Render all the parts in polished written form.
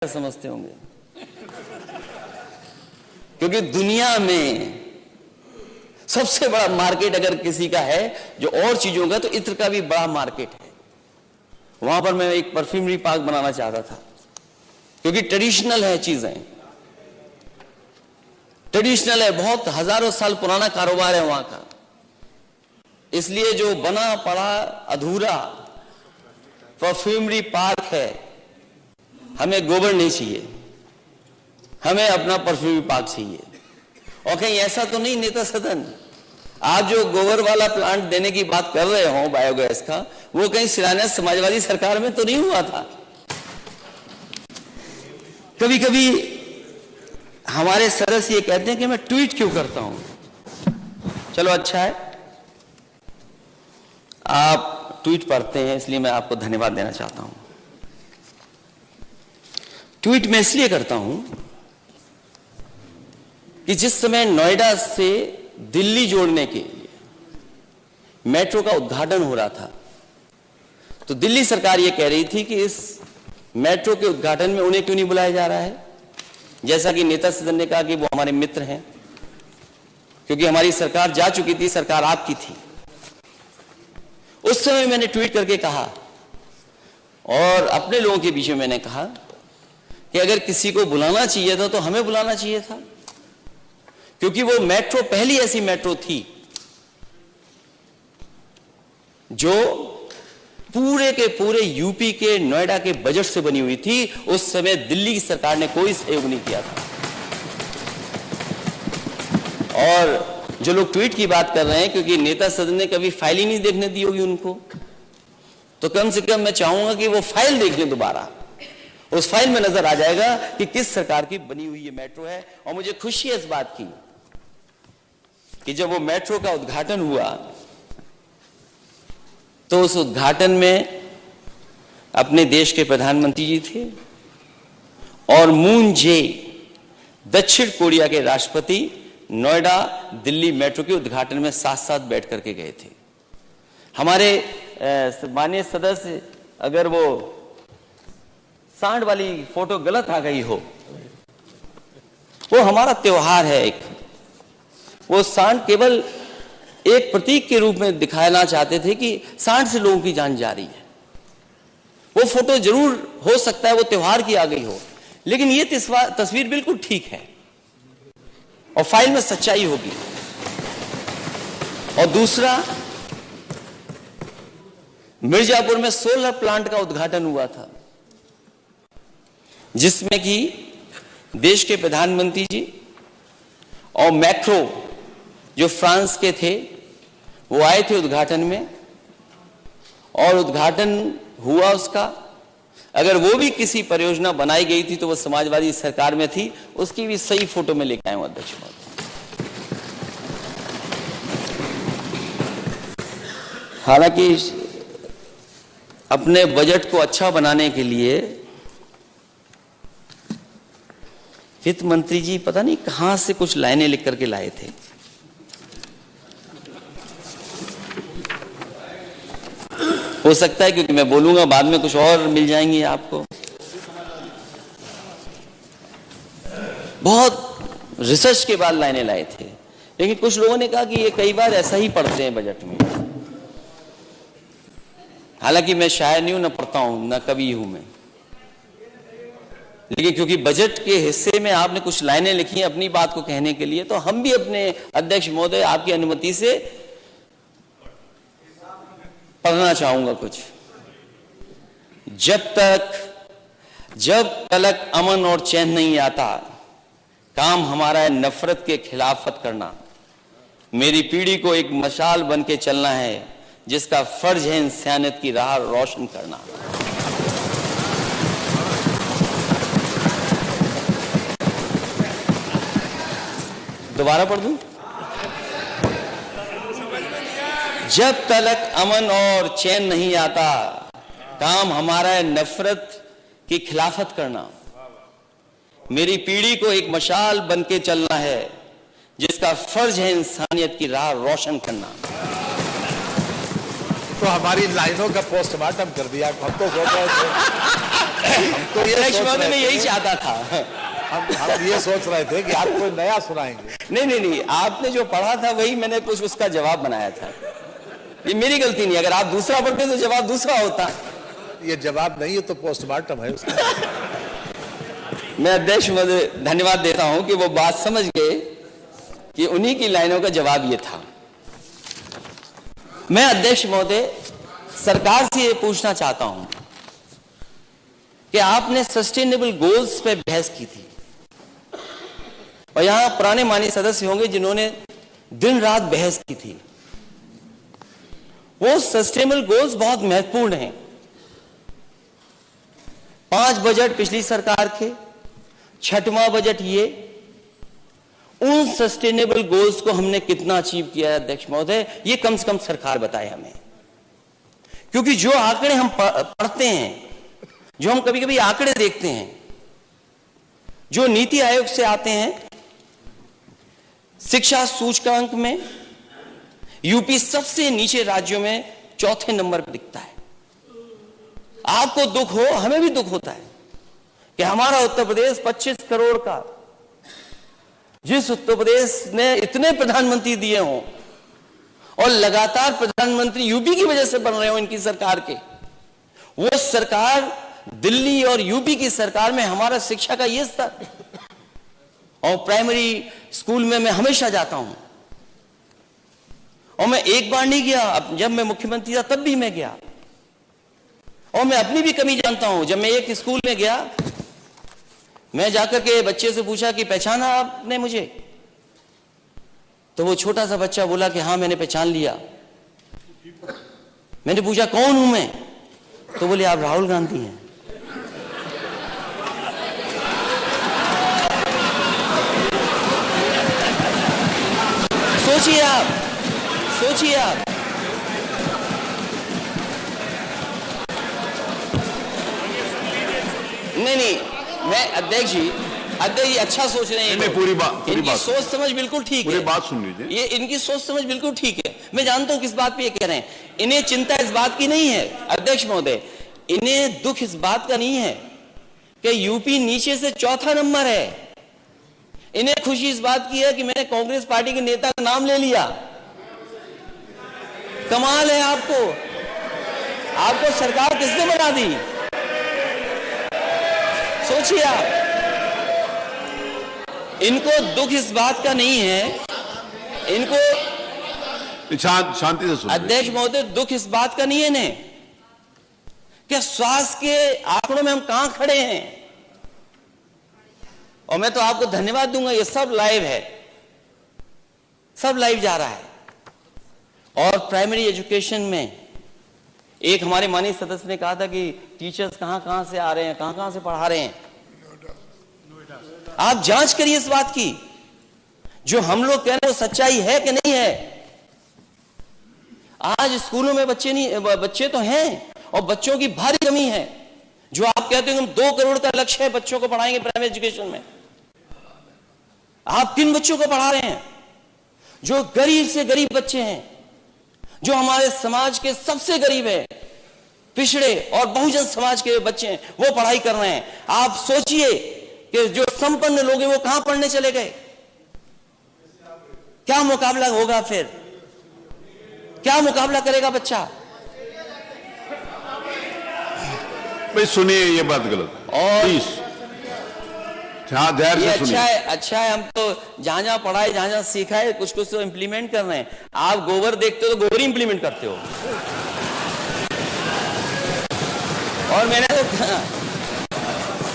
समझते होंगे, क्योंकि दुनिया में सबसे बड़ा मार्केट अगर किसी का है जो और चीजों का, तो इत्र का भी बड़ा मार्केट है। वहां पर मैं एक परफ्यूमरी पार्क बनाना चाहता था, क्योंकि ट्रेडिशनल है, चीजें ट्रेडिशनल है, बहुत हजारों साल पुराना कारोबार है वहां का। इसलिए जो बना पड़ा अधूरा परफ्यूमरी पार्क है, हमें गोबर नहीं चाहिए, हमें अपना परफ्यूमरी पार्क चाहिए। और कहीं ऐसा तो नहीं नेता सदन, आप जो गोबर वाला प्लांट देने की बात कर रहे हो बायोगैस का, वो कहीं शिलान्यास समाजवादी सरकार में तो नहीं हुआ था। कभी कभी हमारे सदस्य ये कहते हैं कि मैं ट्वीट क्यों करता हूं। चलो अच्छा है, आप ट्वीट पढ़ते हैं, इसलिए मैं आपको धन्यवाद देना चाहता हूं। ट्वीट मैं इसलिए करता हूं कि जिस समय नोएडा से दिल्ली जोड़ने के लिए मेट्रो का उद्घाटन हो रहा था, तो दिल्ली सरकार यह कह रही थी कि इस मेट्रो के उद्घाटन में उन्हें क्यों नहीं बुलाया जा रहा है। जैसा कि नेता सदन ने कहा कि वो हमारे मित्र हैं, क्योंकि हमारी सरकार जा चुकी थी, सरकार आपकी थी। उस समय मैंने ट्वीट करके कहा और अपने लोगों के बीच में मैंने कहा कि अगर किसी को बुलाना चाहिए था तो हमें बुलाना चाहिए था, क्योंकि वो मेट्रो पहली ऐसी मेट्रो थी जो पूरे के पूरे यूपी के नोएडा के बजट से बनी हुई थी। उस समय दिल्ली की सरकार ने कोई सहयोग नहीं किया था। और जो लोग ट्वीट की बात कर रहे हैं, क्योंकि नेता सदन ने कभी फाइल ही नहीं देखने दी होगी उनको, तो कम से कम मैं चाहूंगा कि वो फाइल देख लें दोबारा। उस फाइल में नजर आ जाएगा कि किस सरकार की बनी हुई ये मेट्रो है। और मुझे खुशी है इस बात की कि जब वो मेट्रो का उद्घाटन हुआ, तो उस उद्घाटन में अपने देश के प्रधानमंत्री जी थे और मून जे दक्षिण कोरिया के राष्ट्रपति नोएडा दिल्ली मेट्रो के उद्घाटन में साथ साथ बैठ करके गए थे। हमारे माननीय सदस्य, अगर वो सांड वाली फोटो गलत आ गई हो, वो हमारा त्योहार है एक, वो सांड केवल एक प्रतीक के रूप में दिखाना चाहते थे कि सांड से लोगों की जान जा रही है। वो फोटो जरूर हो सकता है वो त्योहार की आ गई हो, लेकिन ये तस्वीर बिल्कुल ठीक है और फाइल में सच्चाई होगी। और दूसरा, मिर्जापुर में सोलर प्लांट का उद्घाटन हुआ था, जिसमें कि देश के प्रधानमंत्री जी और मैक्रो जो फ्रांस के थे, वो आए थे उद्घाटन में और उद्घाटन हुआ उसका। अगर वो भी किसी परियोजना बनाई गई थी तो वो समाजवादी सरकार में थी, उसकी भी सही फोटो में लेकर आए हूं अध्यक्ष महोदय। हालांकि अपने बजट को अच्छा बनाने के लिए वित्त मंत्री जी पता नहीं कहां से कुछ लाइनें लिख करके लाए थे। हो सकता है क्योंकि मैं बोलूंगा बाद में कुछ और मिल जाएंगी आपको। बहुत रिसर्च के बाद लाइनें लाए थे, लेकिन कुछ लोगों ने कहा कि ये कई बार ऐसा ही पढ़ते हैं बजट में। हालांकि मैं शायर नहीं हूं, ना पढ़ता हूं, ना कवि हूं मैं, लेकिन क्योंकि बजट के हिस्से में आपने कुछ लाइनें लिखी हैं अपनी बात को कहने के लिए, तो हम भी अपने अध्यक्ष महोदय आपकी अनुमति से पढ़ना चाहूंगा कुछ। जब तलक अमन और चैन नहीं आता, काम हमारा है नफरत के खिलाफत करना। मेरी पीढ़ी को एक मशाल बन के चलना है, जिसका फर्ज है इंसानियत की राह रोशन करना। दोबारा पढ़ दूं? जब तलक अमन और चैन नहीं आता, काम हमारा है नफरत की खिलाफत करना। मेरी पीढ़ी को एक मशाल बन के चलना है, जिसका फर्ज है इंसानियत की राह रोशन करना। तो हमारी लाइनों का पोस्टमार्टम कर दिया। हम तो सोच रहे थे, हम तो ये अध्यक्ष महोदय मैं यही चाहता था। हम ये सोच रहे थे कि आप कोई नया सुनाएंगे। नहीं, आपने जो पढ़ा था वही मैंने कुछ उसका जवाब बनाया था। ये मेरी गलती नहीं, अगर आप दूसरा पढ़ते तो जवाब दूसरा होता। ये जवाब नहीं है तो पोस्टमार्टम है उसका। मैं अध्यक्ष महोदय धन्यवाद देता हूं कि वो बात समझ गए कि उन्हीं की लाइनों का जवाब ये था। मैं अध्यक्ष महोदय सरकार से ये पूछना चाहता हूं कि आपने सस्टेनेबल गोल्स पे बहस की थी और यहां पुराने माननीय सदस्य होंगे जिन्होंने दिन रात बहस की थी। वो सस्टेनेबल गोल्स बहुत महत्वपूर्ण हैं। 5 बजट पिछली सरकार के, 6वां बजट ये, उन सस्टेनेबल गोल्स को हमने कितना अचीव किया है अध्यक्ष महोदय, ये कम से कम सरकार बताए हमें। क्योंकि जो आंकड़े हम पढ़ते हैं, जो हम कभी कभी आंकड़े देखते हैं, जो नीति आयोग से आते हैं, शिक्षा सूचकांक में यूपी सबसे नीचे राज्यों में 4थे नंबर पर दिखता है। आपको दुख हो, हमें भी दुख होता है कि हमारा उत्तर प्रदेश 25 करोड़ का, जिस उत्तर प्रदेश ने इतने प्रधानमंत्री दिए हों और लगातार प्रधानमंत्री यूपी की वजह से बन रहे हो इनकी सरकार के, वो सरकार दिल्ली और यूपी की सरकार में हमारा शिक्षा का ये स्तर, और प्राइमरी स्कूल में मैं हमेशा जाता हूं और मैं एक बार नहीं गया, जब मैं मुख्यमंत्री था तब भी मैं गया और मैं अपनी भी कमी जानता हूं। जब मैं एक स्कूल में गया, मैं जाकर के बच्चे से पूछा कि पहचाना आपने मुझे? तो वो छोटा सा बच्चा बोला कि हाँ मैंने पहचान लिया। मैंने पूछा कौन हूं मैं? तो बोले आप राहुल गांधी हैं। सोचिए आप, सोचिए आप। नहीं, मैं अध्यक्ष जी अच्छा सोच रहे हैं। नहीं, पूरी बात इनकी सोच समझ बिल्कुल ठीक है। पूरी बात सुन लीजिए। ये इनकी सोच समझ बिल्कुल ठीक है। मैं जानता हूं किस बात पे ये कह रहे हैं। इन्हें चिंता इस बात की नहीं है अध्यक्ष महोदय, इन्हें दुख इस बात का नहीं है कि यूपी नीचे से 4था नंबर है। इन्हें खुशी इस बात की है कि मैंने कांग्रेस पार्टी के नेता का नाम ले लिया। कमाल है आपको सरकार किसने बना दी? सोचिए आप। इनको दुख इस बात का नहीं है, इनको शांति से सुनिए अध्यक्ष महोदय, दुख इस बात का नहीं है इन्हें कि स्वास्थ्य के आंकड़ों में हम कहां खड़े हैं। और मैं तो आपको धन्यवाद दूंगा, ये सब लाइव है, सब लाइव जा रहा है। और प्राइमरी एजुकेशन में एक हमारे माननीय सदस्य ने कहा था कि टीचर्स कहां से आ रहे हैं, कहां से पढ़ा रहे हैं। आप जांच करिए इस बात की, जो हम लोग कह रहे हैं वो सच्चाई है कि नहीं है। आज स्कूलों में बच्चे तो हैं और बच्चों की भारी कमी है। जो आप कहते हैं हम 2 करोड़ का लक्ष्य है बच्चों को पढ़ाएंगे प्राइमरी एजुकेशन में, आप किन बच्चों को पढ़ा रहे हैं? जो गरीब से गरीब बच्चे हैं, जो हमारे समाज के सबसे गरीब है, पिछड़े और बहुजन समाज के बच्चे हैं, वो पढ़ाई कर रहे हैं। आप सोचिए कि जो संपन्न लोग हैं वो कहां पढ़ने चले गए। क्या मुकाबला होगा फिर? क्या मुकाबला करेगा बच्चा? भाई सुनिए, ये बात गलत और धैर्य से सुनिए। अच्छा है, हम तो जहां पढ़ाए, जहां सीखा है, कुछ तो इंप्लीमेंट कर रहे हैं। आप गोबर देखते हो तो गोबर इंप्लीमेंट करते हो। और मैंने तो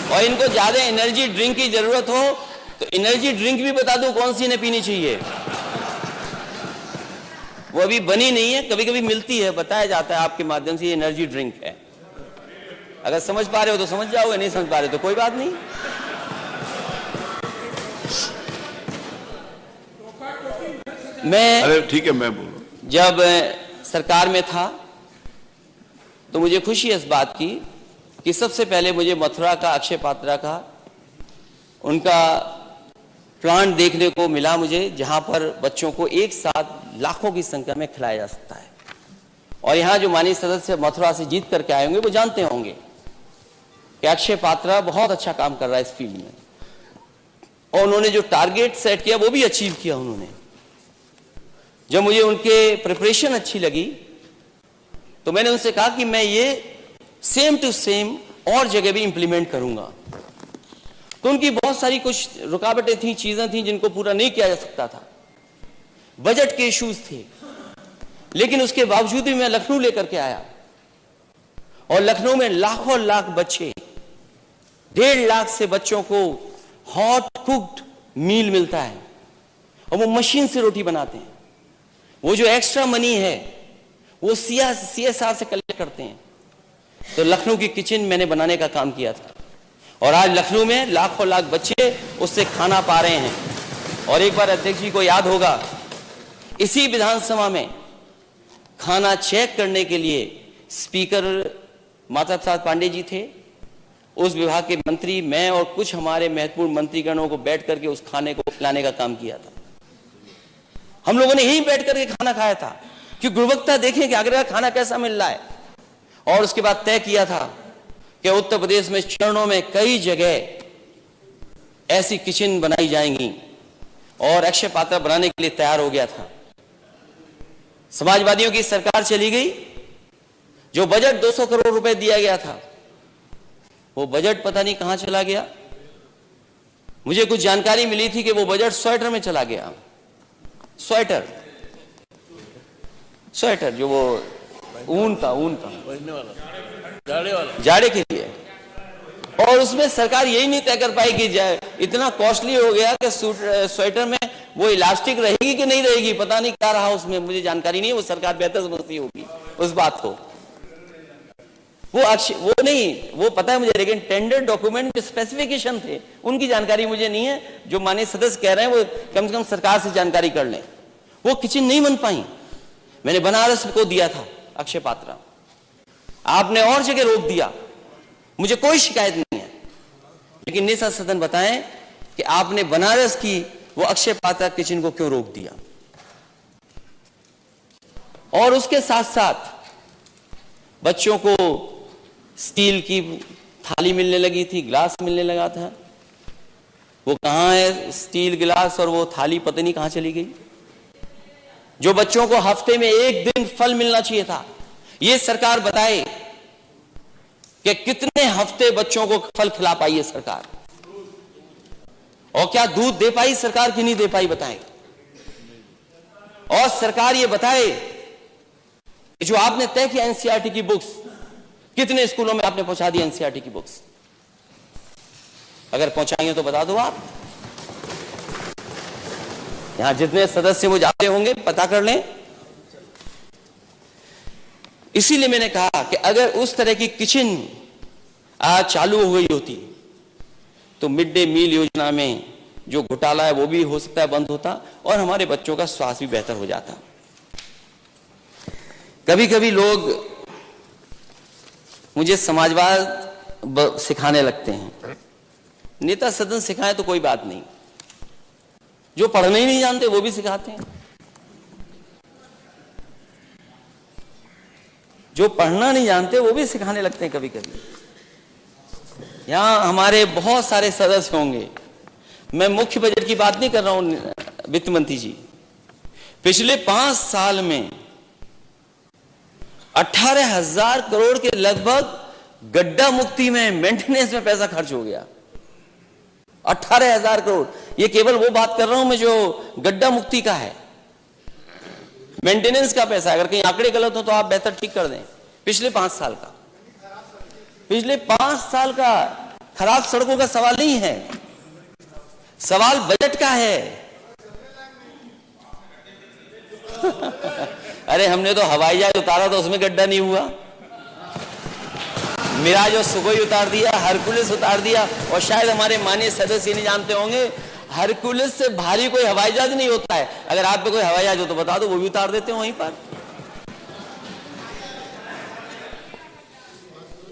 और इनको ज्यादा एनर्जी ड्रिंक की जरूरत हो तो एनर्जी ड्रिंक भी बता दो कौन सी इन्हें पीनी चाहिए। वो अभी बनी नहीं है, कभी कभी मिलती है, बताया जाता है आपके माध्यम से ये एनर्जी ड्रिंक है। अगर समझ पा रहे हो तो समझ जाओगे, नहीं समझ पा रहे तो कोई बात नहीं। अरे ठीक है, मैं बोलूं। जब सरकार में था तो मुझे खुशी है इस बात की कि सबसे पहले मुझे मथुरा का, अक्षय पात्रा का, उनका प्लांट देखने को मिला मुझे, जहां पर बच्चों को एक साथ लाखों की संख्या में खिलाया जा सकता है। और यहां जो माननीय सदस्य मथुरा से जीत करके आए होंगे वो जानते होंगे कि अक्षय पात्रा बहुत अच्छा काम कर रहा है इस फील्ड में, और उन्होंने जो टारगेट सेट किया वो भी अचीव किया उन्होंने। जब मुझे उनके प्रिपरेशन अच्छी लगी तो मैंने उनसे कहा कि मैं ये सेम टू सेम और जगह भी इंप्लीमेंट करूंगा। तो उनकी बहुत सारी कुछ रुकावटें थी, चीजें थी जिनको पूरा नहीं किया जा सकता था, बजट के इश्यूज थे, लेकिन उसके बावजूद भी मैं लखनऊ लेकर के आया और लखनऊ में लाखों लाख बच्चे, 1.5 लाख से बच्चों को हॉट कुक्ड मील मिलता है और वो मशीन से रोटी बनाते हैं। वो जो एक्स्ट्रा मनी है वो CSR से कलेक्ट करते हैं। तो लखनऊ की किचन मैंने बनाने का काम किया था और आज लखनऊ में लाखों लाख बच्चे उससे खाना पा रहे हैं। और एक बार अध्यक्ष जी को याद होगा, इसी विधानसभा में खाना चेक करने के लिए स्पीकर माता प्रसाद पांडे जी थे, उस विभाग के मंत्री, मैं और कुछ हमारे महत्वपूर्ण मंत्रीगणों को बैठ करके उस खाने को खिलाने का काम किया था। हम लोगों ने यहीं बैठ करके खाना खाया था कि गुणवत्ता देखें कि आगरा का खाना कैसा मिल रहा है। और उसके बाद तय किया था कि उत्तर प्रदेश में चरणों में कई जगह ऐसी किचन बनाई जाएंगी और अक्षय पात्रा बनाने के लिए तैयार हो गया था। समाजवादियों की सरकार चली गई, जो बजट 200 करोड़ रुपए दिया गया था वो बजट पता नहीं कहां चला गया। मुझे कुछ जानकारी मिली थी कि वो बजट स्वेटर में चला गया। स्वेटर जो वो ऊन का जाड़े के लिए, और उसमें सरकार यही नहीं तय कर पाई कि इतना कॉस्टली हो गया कि स्वेटर में वो इलास्टिक रहेगी कि नहीं रहेगी, पता नहीं क्या रहा उसमें, मुझे जानकारी नहीं है, वो सरकार बेहतर समझती होगी उस बात को। वो नहीं, वो पता है मुझे, लेकिन टेंडर डॉक्यूमेंट के स्पेसिफिकेशन थे, उनकी जानकारी मुझे नहीं है। जो माननीय सदस्य कह रहे हैं वो कम से कम सरकार से जानकारी कर लें। वो किचन नहीं बन पाई। मैंने बनारस को दिया था अक्षय पात्रा, आपने और जगह रोक दिया, मुझे कोई शिकायत नहीं है, लेकिन नेता सदन बताएं कि आपने बनारस की वो अक्षय पात्रा किचन को क्यों रोक दिया। और उसके साथ साथ बच्चों को स्टील की थाली मिलने लगी थी, गिलास मिलने लगा था, वो कहां है स्टील गिलास और वो थाली पता नहीं कहां चली गई। जो बच्चों को हफ्ते में 1 दिन फल मिलना चाहिए था, ये सरकार बताए कि कितने हफ्ते बच्चों को फल खिला पाई है सरकार, और क्या दूध दे पाई सरकार कि नहीं दे पाई बताएं। और सरकार ये बताए कि जो आपने तय किया एनसीईआरटी की बुक्स, कितने स्कूलों में आपने पहुंचा दी एनसीईआरटी की बुक्स, अगर पहुंचाएंगे तो बता दो आप। यहां जितने सदस्य वो जाते होंगे पता कर लें। इसीलिए मैंने कहा कि अगर उस तरह की किचन आज चालू हो गई होती तो मिड डे मील योजना में जो घोटाला है वो भी हो सकता है बंद होता और हमारे बच्चों का स्वास्थ्य भी बेहतर हो जाता। कभी कभी लोग मुझे समाजवाद सिखाने लगते हैं। नेता सदन सिखाए तो कोई बात नहीं, जो पढ़ने ही नहीं जानते वो भी सिखाते हैं। जो पढ़ना नहीं जानते वो भी सिखाने लगते हैं कभी कभी। यहां हमारे बहुत सारे सदस्य होंगे, मैं मुख्य बजट की बात नहीं कर रहा हूं वित्त मंत्री जी, पिछले 5 साल में 18,000 करोड़ के लगभग गड्ढा मुक्ति में, मेंटेनेंस में पैसा खर्च हो गया। 18,000 करोड़, ये केवल वो बात कर रहा हूं मैं जो गड्ढा मुक्ति का है, मेंटेनेंस का पैसा। अगर कहीं आंकड़े गलत हो तो आप बेहतर ठीक कर दें। पिछले 5 साल का, पिछले 5 साल का खराब सड़कों का सवाल नहीं है, सवाल बजट का है। अरे हमने तो हवाई जहाज उतारा तो उसमें गड्ढा नहीं हुआ, मिराज और सुखोई उतार दिया, हरकुलिस उतार दिया, और शायद हमारे माननीय सदस्य नहीं जानते होंगे हरकुलिस से भारी कोई हवाई जहाज नहीं होता है। अगर आप पे कोई हवाई जहाज हो तो बता दो, वो भी उतार देते हैं वहीं पर।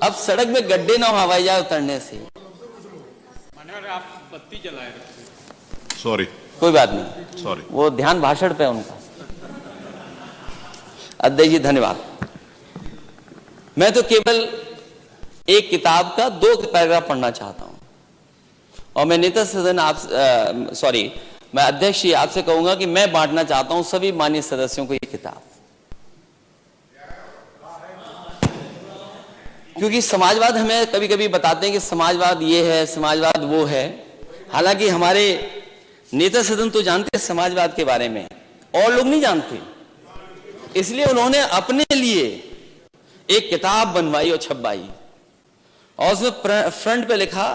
अब सड़क में गड्ढे ना हो हवाई जहाज उतरने से। आप बत्ती जलाए, सॉरी, कोई बात नहीं, सॉरी, वो ध्यान भाषण पे उनका। अध्यक्ष जी धन्यवाद। मैं तो केवल एक किताब का 2 पैराग्राफ पढ़ना चाहता हूं और मैं नेता सदन मैं अध्यक्ष जी आपसे कहूंगा कि मैं बांटना चाहता हूं सभी माननीय सदस्यों को ये किताब, क्योंकि समाजवाद हमें कभी कभी बताते हैं कि समाजवाद ये है, समाजवाद वो है। हालांकि हमारे नेता सदन तो जानते हैं समाजवाद के बारे में, और लोग नहीं जानते, इसलिए उन्होंने अपने लिए एक किताब बनवाई और छपवाई और उसमें फ्रंट पे लिखा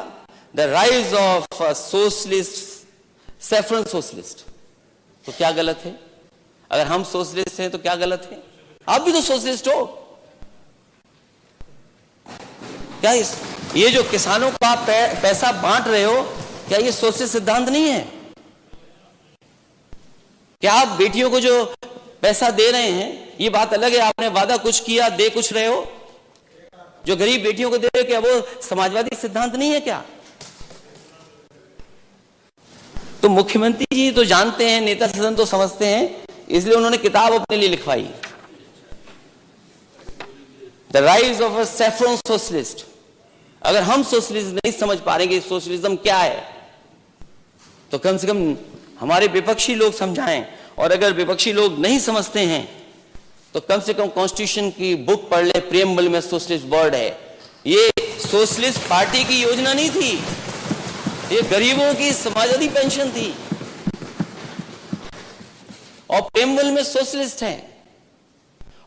the rise of socialist, saffron socialist. तो क्या गलत है? अगर हम सोशलिस्ट हैं तो क्या गलत है? आप भी तो सोशलिस्ट हो। क्या ये जो किसानों का पैसा बांट रहे हो, क्या ये सोशलिस्ट सिद्धांत नहीं है? क्या आप बेटियों को जो पैसा दे रहे हैं, ये बात अलग है, आपने वादा कुछ किया, दे कुछ रहे हो, जो गरीब बेटियों को दे रहे हो, क्या वो समाजवादी सिद्धांत नहीं है क्या? तो मुख्यमंत्री जी तो जानते हैं, नेता सदन तो समझते हैं, इसलिए उन्होंने किताब अपने लिए लिखवाई, the rise of a saffron socialist. अगर हम सोशलिस्ट नहीं समझ पा रहे कि सोशलिज्म क्या है, तो कम से कम हमारे विपक्षी लोग समझाएं, और अगर विपक्षी लोग नहीं समझते हैं तो कम से कम कॉन्स्टिट्यूशन की बुक पढ़ ले, प्रियम्बल में सोशलिस्ट वर्ड है। ये सोशलिस्ट पार्टी की योजना नहीं थी, ये गरीबों की समाजवादी पेंशन थी, और प्रियम्बल में सोशलिस्ट है।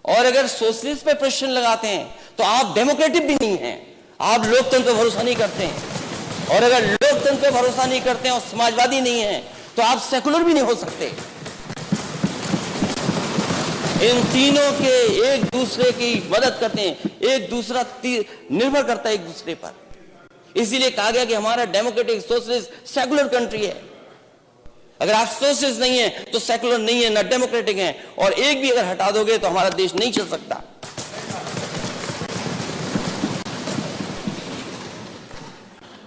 और अगर सोशलिस्ट पे प्रश्न लगाते हैं तो आप डेमोक्रेटिक भी नहीं हैं, आप लोकतंत्र पर भरोसा नहीं करते हैं, और अगर लोकतंत्र पर भरोसा नहीं करते हैं और समाजवादी नहीं है तो आप सेकुलर भी नहीं हो सकते। इन तीनों के एक दूसरे की मदद करते हैं, एक दूसरा निर्भर करता है एक दूसरे पर। इसीलिए कहा गया कि हमारा डेमोक्रेटिक सोशलिस्ट सेकुलर कंट्री है। अगर आप सोशलिस्ट नहीं है तो सेकुलर नहीं है, ना डेमोक्रेटिक है, और एक भी अगर हटा दोगे तो हमारा देश नहीं चल सकता।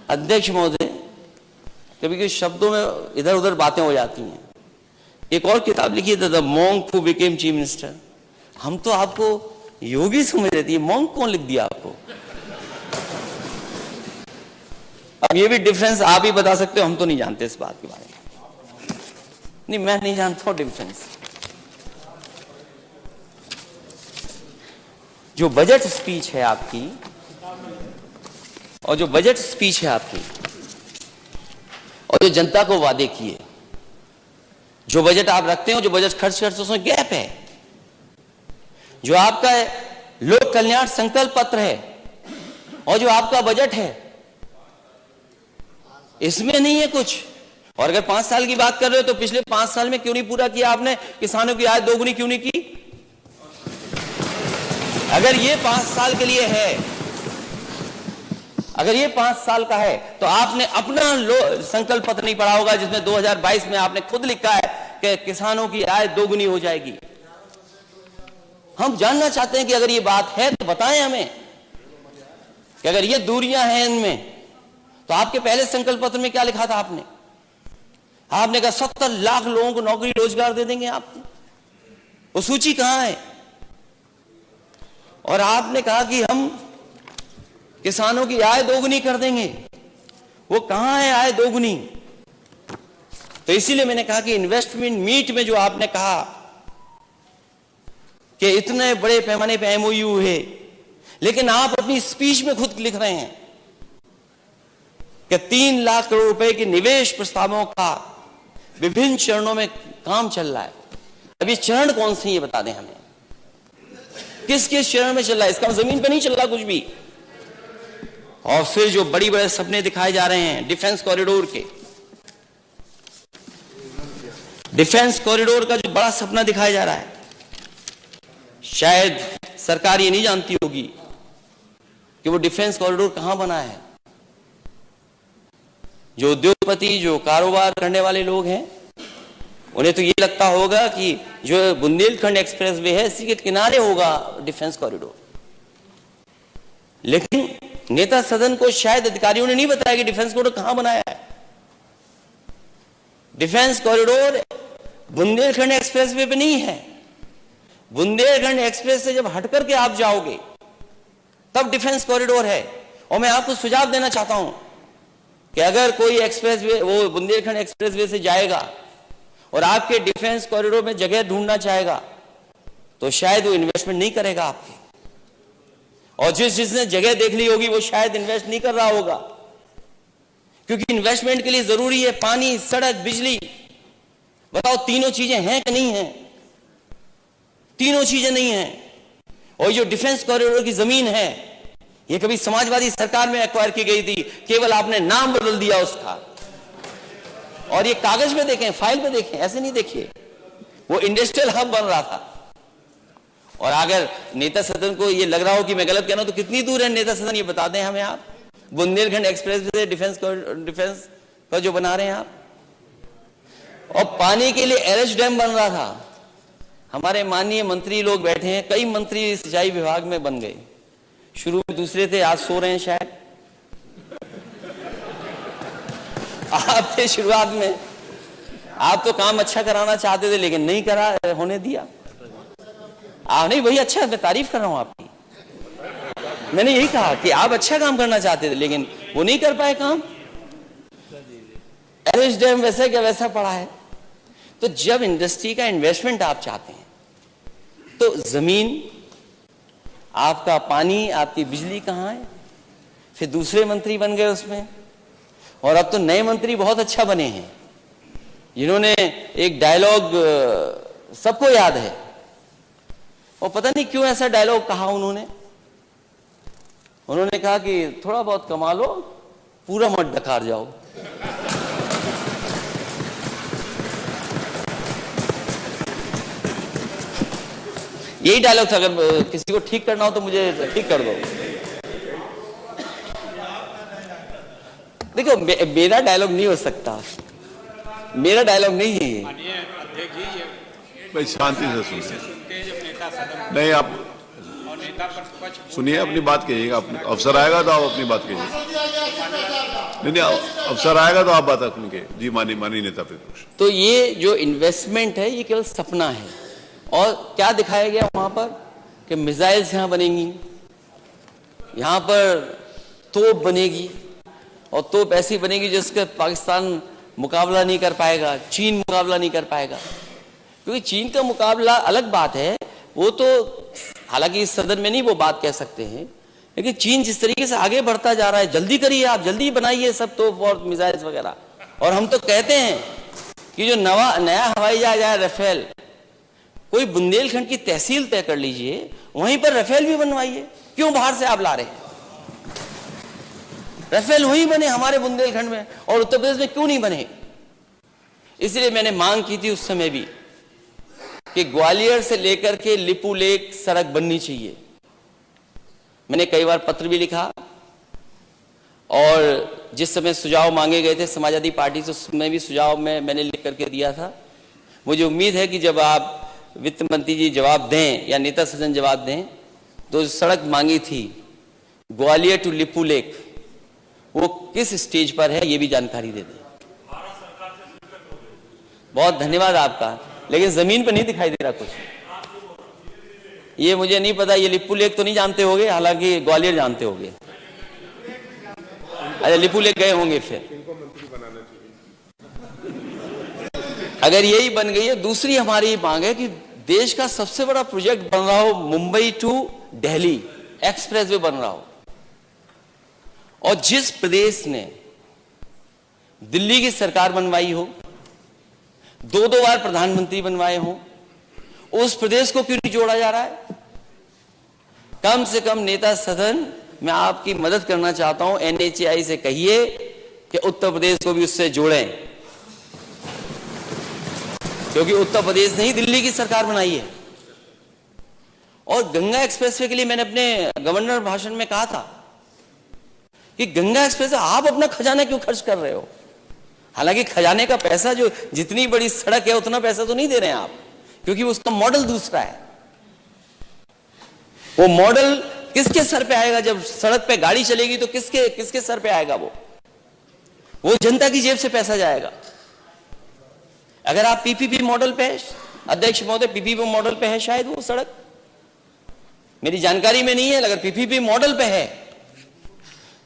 अध्यक्ष महोदय, कभी कभी शब्दों में इधर उधर बातें हो जाती हैं। एक और किताब लिखी थी, the monk who became chief minister. हम तो आपको योगी समझ रहे थे, मॉन्क कौन लिख दिया आपको? अब ये भी डिफरेंस आप ही बता सकते हो, हम तो नहीं जानते इस बात के बारे में। नहीं, मैं नहीं जानता हूं डिफरेंस। जो बजट स्पीच है आपकी, और जो बजट स्पीच है आपकी, और जो जनता को वादे किए, जो बजट आप रखते हो, जो बजट खर्च करते हो, उसमें गैप है। जो आपका लोक कल्याण संकल्प पत्र है और जो आपका बजट है, इसमें नहीं है कुछ। और अगर 5 साल की बात कर रहे हो तो पिछले 5 साल में क्यों नहीं पूरा किया आपने? किसानों की आय दोगुनी क्यों नहीं की? अगर ये 5 साल के लिए है, अगर ये 5 साल का है, तो आपने अपना संकल्प पत्र नहीं पढ़ा होगा, जिसमें 2022 में आपने खुद लिखा है कि किसानों की आय दोगुनी हो जाएगी। हम जानना चाहते हैं कि अगर ये बात है तो बताएं हमें कि अगर ये दूरियां हैं इनमें, तो आपके पहले संकल्प पत्र में क्या लिखा था? आपने कहा 70 लाख लोगों को नौकरी रोजगार दे देंगे आप। वो सूची कहां है? और आपने कहा कि हम किसानों की आय दोगुनी कर देंगे। वो कहां है आय दोगुनी? तो इसीलिए मैंने कहा कि इन्वेस्टमेंट मीट में जो आपने कहा कि इतने बड़े पैमाने पे एमओयू है, लेकिन आप अपनी स्पीच में खुद लिख रहे हैं कि 3 लाख करोड़ रुपए के निवेश प्रस्तावों का विभिन्न चरणों में काम चल रहा है। अब ये चरण कौन से, ये बता दें हमें, किस किस चरण में चल रहा है? इसका जमीन पे नहीं चल रहा कुछ भी। और फिर जो बड़ी बड़े सपने दिखाए जा रहे हैं डिफेंस कॉरिडोर के, डिफेंस कॉरिडोर का जो बड़ा सपना दिखाया जा रहा है, शायद सरकार ये नहीं जानती होगी कि वो डिफेंस कॉरिडोर कहां बना है। जो उद्योगपति, जो कारोबार करने वाले लोग हैं, उन्हें तो ये लगता होगा कि जो बुंदेलखंड एक्सप्रेसवे है, इसी के किनारे होगा डिफेंस कॉरिडोर। लेकिन नेता सदन को शायद अधिकारियों ने नहीं बताया कि डिफेंस कॉरिडोर कहां बनाया है। डिफेंस कॉरिडोर बुंदेलखंड एक्सप्रेसवे पे नहीं है। बुंदेलखंड एक्सप्रेस से जब हटकर के आप जाओगे तब डिफेंस कॉरिडोर है। और मैं आपको सुझाव देना चाहता हूं कि अगर कोई एक्सप्रेसवे, वो बुंदेलखंड एक्सप्रेसवे से जाएगा और आपके डिफेंस कॉरिडोर में जगह ढूंढना चाहेगा, तो शायद वो इन्वेस्टमेंट नहीं करेगा आपके। और जिसने जगह देख ली होगी वो शायद इन्वेस्ट नहीं कर रहा होगा, क्योंकि इन्वेस्टमेंट के लिए जरूरी है पानी, सड़क, बिजली। बताओ तीनों चीजें हैं कि नहीं हैं? तीनों चीजें नहीं हैं। और जो डिफेंस कॉरिडोर की जमीन है, ये कभी समाजवादी सरकार में एक्वायर की गई थी, केवल आपने नाम बदल दिया उसका। और ये कागज में देखें, फाइल में देखें, ऐसे नहीं देखिए। वो इंडस्ट्रियल हब बन रहा था। और अगर नेता सदन को ये लग रहा हो कि मैं गलत कह रहा हूं, तो कितनी दूर है नेता सदन, ये बता दें हमें आप। बुंदेलखंड एक्सप्रेस से डिफेंस का जो बना रहे हैं आप। और पानी के लिए एरएच डैम बन रहा था। हमारे माननीय मंत्री लोग बैठे हैं, कई मंत्री सिंचाई विभाग में बन गए। शुरू में दूसरे थे, आज सो रहे हैं शायद। आप थे शुरुआत में, आप तो काम अच्छा कराना चाहते थे लेकिन नहीं करा, होने दिया। नहीं भैया, अच्छा, मैं तारीफ कर रहा हूं आपकी। मैंने यही कहा कि आप अच्छा काम करना चाहते थे लेकिन वो नहीं कर पाए काम। एरएच डैम वैसे क्या वैसा पड़ा है। तो जब इंडस्ट्री का इन्वेस्टमेंट आप चाहते हैं, तो जमीन, आपका पानी, आपकी बिजली कहां है? फिर दूसरे मंत्री बन गए उसमें। और अब तो नए मंत्री बहुत अच्छा बने हैं, जिन्होंने एक डायलॉग सबको याद है। और पता नहीं क्यों ऐसा डायलॉग कहा उन्होंने कहा कि थोड़ा बहुत कमा लो, पूरा मत डकार जाओ। यही डायलॉग था। अगर किसी को ठीक करना हो तो मुझे ठीक कर दो। देखो, मेरा डायलॉग नहीं हो सकता, मेरा डायलॉग नहीं है ये। भाई शांति से सुनिए। नहीं, आप सुनिए, अपनी बात कीजिएगा। अवसर आएगा तो आप अपनी बात कीजिए। नहीं, अवसर आएगा तो आप बात रखेंगे। जी, मानी नेता प्रतिपक्ष। तो ये जो इन्वेस्टमेंट है, ये केवल सपना है। और क्या दिखाया गया वहां पर कि मिसाइल्स यहां बनेंगी, यहां पर तोप बनेगी, और तोप ऐसी बनेगी जिसका पाकिस्तान मुकाबला नहीं कर पाएगा, चीन मुकाबला नहीं कर पाएगा। क्योंकि चीन का मुकाबला अलग बात है, वो तो हालांकि इस सदन में नहीं वो बात कह सकते हैं, लेकिन चीन जिस तरीके से आगे बढ़ता जा रहा है, जल्दी करिए आप, जल्दी बनाइए सब तोप और मिसाइल्स वगैरह। और हम तो कहते हैं कि जो नया हवाई जहाज आया राफेल, कोई बुंदेलखंड की तहसील तय कर लीजिए, वहीं पर राफेल भी बनवाइए। क्यों बाहर से आप ला रहे हैं? राफेल वहीं बने हमारे बुंदेलखंड में, और उत्तर प्रदेश में क्यों नहीं बने? इसलिए मैंने मांग की थी उस समय भी कि ग्वालियर से लेकर के लिपू लेक सड़क बननी चाहिए। मैंने कई बार पत्र भी लिखा, और जिस समय सुझाव मांगे गए थे समाजवादी पार्टी से, उसमें भी सुझाव मैंने लिख करके दिया था। मुझे उम्मीद है कि जब आप वित्त मंत्री जी जवाब दें या नेता सदन जवाब दें, तो सड़क मांगी थी ग्वालियर टू लिपू लेक, वो किस स्टेज पर है ये भी जानकारी दे दें। बहुत धन्यवाद आपका, लेकिन जमीन पर नहीं दिखाई दे रहा कुछ। ये मुझे नहीं पता, ये लिपू लेक तो नहीं जानते होंगे, हालांकि ग्वालियर जानते होंगे। अरे लिपू लेक गए होंगे फिर, अगर यही बन गई है। दूसरी हमारी मांग है कि देश का सबसे बड़ा प्रोजेक्ट बन रहा हो, मुंबई टू दिल्ली एक्सप्रेसवे बन रहा हो, और जिस प्रदेश ने दिल्ली की सरकार बनवाई हो, दो बार प्रधानमंत्री बनवाए हो, उस प्रदेश को क्यों नहीं जोड़ा जा रहा है? कम से कम नेता सदन, मैं आपकी मदद करना चाहता हूं, NHAI से कहिए कि उत्तर प्रदेश को भी उससे जोड़ें, क्योंकि उत्तर प्रदेश ने ही दिल्ली की सरकार बनाई है। और गंगा एक्सप्रेसवे के लिए मैंने अपने गवर्नर भाषण में कहा था कि गंगा एक्सप्रेसवे आप अपना खजाना क्यों खर्च कर रहे हो? हालांकि खजाने का पैसा, जो जितनी बड़ी सड़क है उतना पैसा तो नहीं दे रहे हैं आप, क्योंकि उसका मॉडल दूसरा है। वो मॉडल किसके सर पे आएगा? जब सड़क पे गाड़ी चलेगी तो किसके सर पे आएगा? वो जनता की जेब से पैसा जाएगा। अगर आप पीपीपी मॉडल पे है, अध्यक्ष महोदय, पीपीपी मॉडल पे है शायद वो सड़क, मेरी जानकारी में नहीं है, अगर पीपीपी मॉडल पे है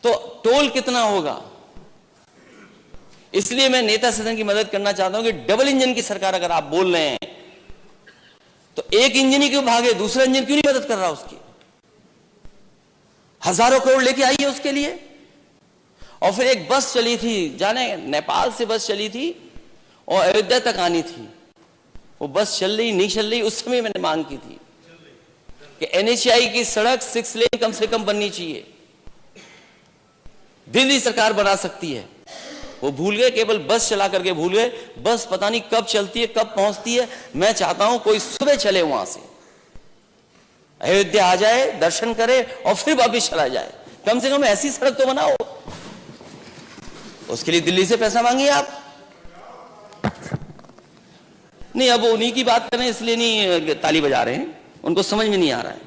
तो टोल कितना होगा। इसलिए मैं नेता सदन की मदद करना चाहता हूं कि डबल इंजन की सरकार अगर आप बोल रहे हैं तो एक इंजन ही क्यों भागे, दूसरा इंजन क्यों नहीं मदद कर रहा उसकी। हजारों करोड़ लेके आई है उसके लिए। और फिर एक बस चली थी, जाने नेपाल से बस चली थी और अयोध्या तक आनी थी। वो बस चल रही नहीं चल रही, उस समय मैंने मांग की थी कि एनएचआई की सड़क 6 लेन कम से कम बननी चाहिए। दिल्ली सरकार बना सकती है, वो भूल गए, केवल बस चला करके भूल गए। बस पता नहीं कब चलती है, कब पहुंचती है। मैं चाहता हूं कोई सुबह चले, वहां से अयोध्या आ जाए, दर्शन करे और फिर वापिस चला जाए। कम से कम ऐसी सड़क तो बनाओ। उसके लिए दिल्ली से पैसा मांगिए आप। नहीं, अब उन्हीं की बात करें इसलिए नहीं ताली बजा रहे हैं, उनको समझ में नहीं आ रहा है।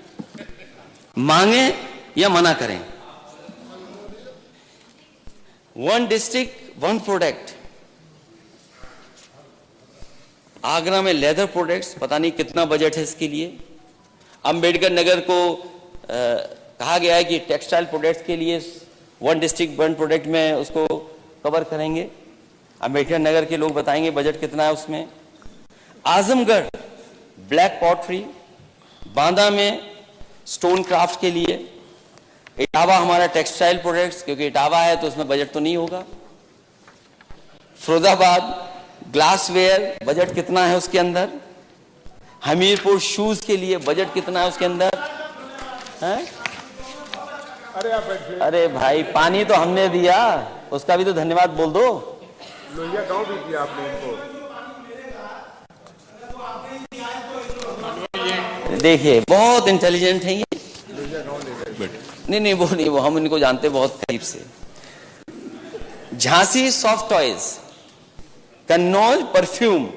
मांगे या मना करें। 1 डिस्ट्रिक्ट 1 प्रोडक्ट। आगरा में लेदर प्रोडक्ट्स, पता नहीं कितना बजट है इसके लिए। अंबेडकर नगर को कहा गया है कि टेक्सटाइल प्रोडक्ट्स के लिए 1 डिस्ट्रिक्ट 1 प्रोडक्ट में उसको कवर करेंगे। अंबेडकर नगर के लोग बताएंगे बजट कितना है उसमें। आजमगढ़ ब्लैक पॉटरी, बांदा में स्टोन क्राफ्ट के लिए, इटावा हमारा टेक्सटाइल प्रोडक्ट्स, क्योंकि इटावा है तो उसमें बजट तो नहीं होगा। फिरोजाबाद ग्लासवेयर, बजट कितना है उसके अंदर। हमीरपुर शूज के लिए बजट कितना है उसके अंदर है? अरे भाई, पानी तो हमने दिया, उसका भी तो धन्यवाद बोल दो। लोहिया गांव भी दिया आपने इनको। देखिए बहुत इंटेलिजेंट है ये। नहीं, वो हम इनको जानते बहुत करीब से। Jhansi soft toys, Kannauj perfume.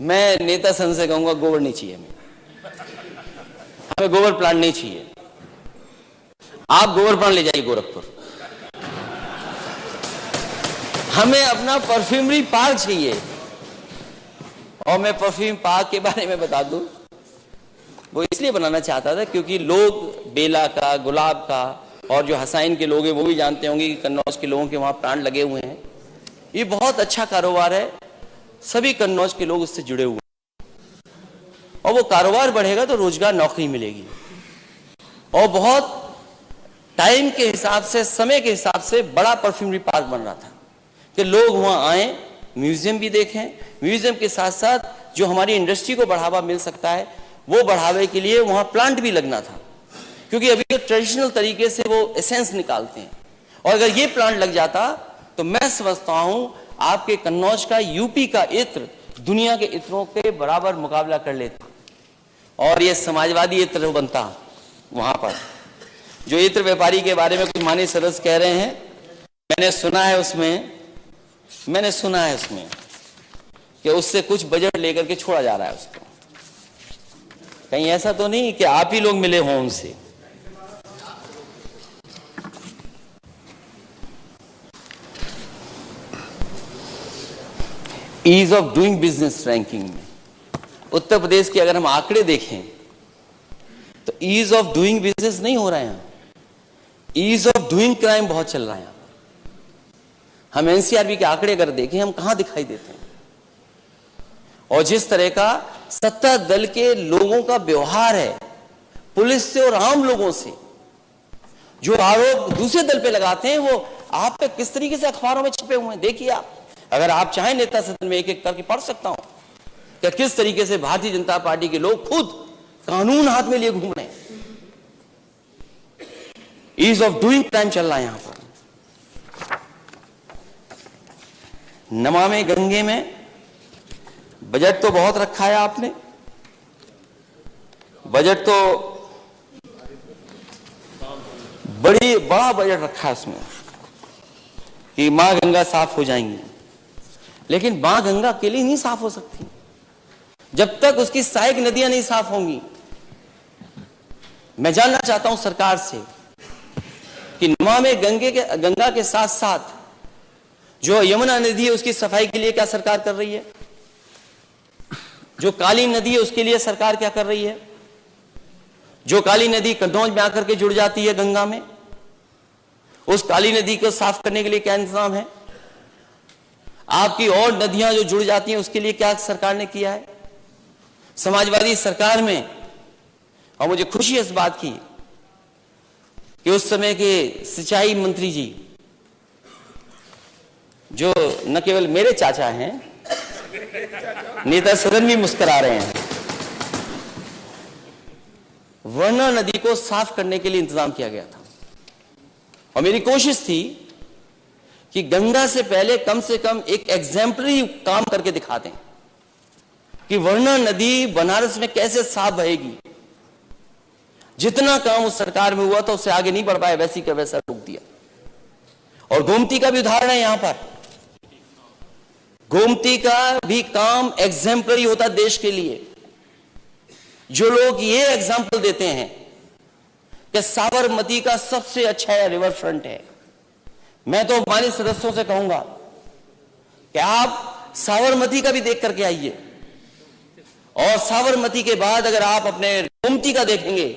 मैं नेता संघ से कहूंगा गोबर नहीं चाहिए हमें गोबर प्लांट नहीं चाहिए। आप गोबर प्लांट ले जाइए गोरखपुर। हमें अपना परफ्यूमरी पार्क चाहिए। और मैं परफ्यूम पार्क के बारे में बता दूं, वो इसलिए बनाना चाहता था क्योंकि लोग बेला का, गुलाब का और जो हसाइन के लोग हैं वो भी जानते होंगे कि कन्नौज के लोगों के वहां प्लांट लगे हुए हैं। ये बहुत अच्छा कारोबार है, सभी कन्नौज के लोग उससे जुड़े हुए हैं। और वो कारोबार बढ़ेगा तो रोजगार, नौकरी मिलेगी। और बहुत टाइम के हिसाब से, समय के हिसाब से बड़ा परफ्यूमरी पार्क बन रहा था कि लोग वहां आए, म्यूजियम भी देखें। म्यूजियम के साथ साथ जो हमारी इंडस्ट्री को बढ़ावा मिल सकता है, वो बढ़ावे के लिए वहां प्लांट भी लगना था। क्योंकि अभी तो ट्रेडिशनल तरीके से वो एसेंस निकालते हैं, और अगर ये प्लांट लग जाता तो मैं समझता हूं आपके कन्नौज का, यूपी का इत्र दुनिया के इत्रों के बराबर मुकाबला कर लेता। और ये समाजवादी इत्र बनता वहां पर। जो इत्र व्यापारी के बारे में कुछ मानी सरस कह रहे हैं, मैंने सुना है उसमें कि उससे कुछ बजट लेकर के छोड़ा जा रहा है उसको। कहीं ऐसा तो नहीं कि आप ही लोग मिले हों उनसे। Ease of doing business ranking में उत्तर प्रदेश के अगर हम आंकड़े देखें तो ईज ऑफ डूइंग बिजनेस नहीं हो रहा है। ईज ऑफ डूइंग क्राइम बहुत चल रहा है। हम एनसीआरबी के आंकड़े अगर देखें, हम कहां दिखाई देते हैं। और जिस तरह का सत्ता दल के लोगों का व्यवहार है पुलिस से और आम लोगों से, जो आरोप दूसरे दल पे लगाते हैं, वो आप पे किस तरीके से अखबारों में छपे हुए हैं। देखिए आप, अगर आप चाहें नेता सदन में एक एक करके पढ़ सकता हूं कि किस तरीके से भारतीय जनता पार्टी के लोग खुद कानून हाथ में लिए घूम रहे हैं। ईज ऑफ डूइंग क्राइम चल रहा है यहां पर। नमामि गंगे में बजट तो बहुत रखा है आपने, बजट तो बड़ा बजट रखा है उसमें कि मां गंगा साफ हो जाएंगी। लेकिन मां गंगा अकेली नहीं साफ हो सकती जब तक उसकी सहायक नदियां नहीं साफ होंगी। मैं जानना चाहता हूं सरकार से कि नमामि गंगा के साथ साथ जो यमुना नदी है उसकी सफाई के लिए क्या सरकार कर रही है, जो काली नदी है उसके लिए सरकार क्या कर रही है, जो काली नदी कन्नौज में आकर के जुड़ जाती है गंगा में, उस काली नदी को साफ करने के लिए क्या इंतजाम है? आपकी और नदियां जो जुड़ जाती हैं उसके लिए क्या सरकार ने किया है? समाजवादी सरकार में, और मुझे खुशी है इस बात की कि उस समय के सिंचाई मंत्री जी, जो न केवल मेरे चाचा हैं, नेता सदन भी मुस्कुरा रहे हैं, वर्णा नदी को साफ करने के लिए इंतजाम किया गया था। और मेरी कोशिश थी कि गंगा से पहले कम से कम एक एग्जाम्पलरी काम करके दिखा दें कि वर्णा नदी बनारस में कैसे साफ बहेगी। जितना काम उस सरकार में हुआ था उससे आगे नहीं बढ़ पाया, वैसी का वैसा रोक दिया। और गोमती का भी उदाहरण है यहां पर। गोमती का भी काम एग्जाम्पलरी होता देश के लिए। जो लोग ये एग्जाम्पल देते हैं कि साबरमती का सबसे अच्छा रिवर फ्रंट है, मैं तो माननीय सदस्यों से कहूंगा कि आप साबरमती का भी देख करके आइए, और साबरमती के बाद अगर आप अपने गोमती का देखेंगे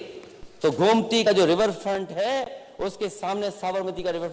तो गोमती का जो रिवर फ्रंट है उसके सामने साबरमती का रिवर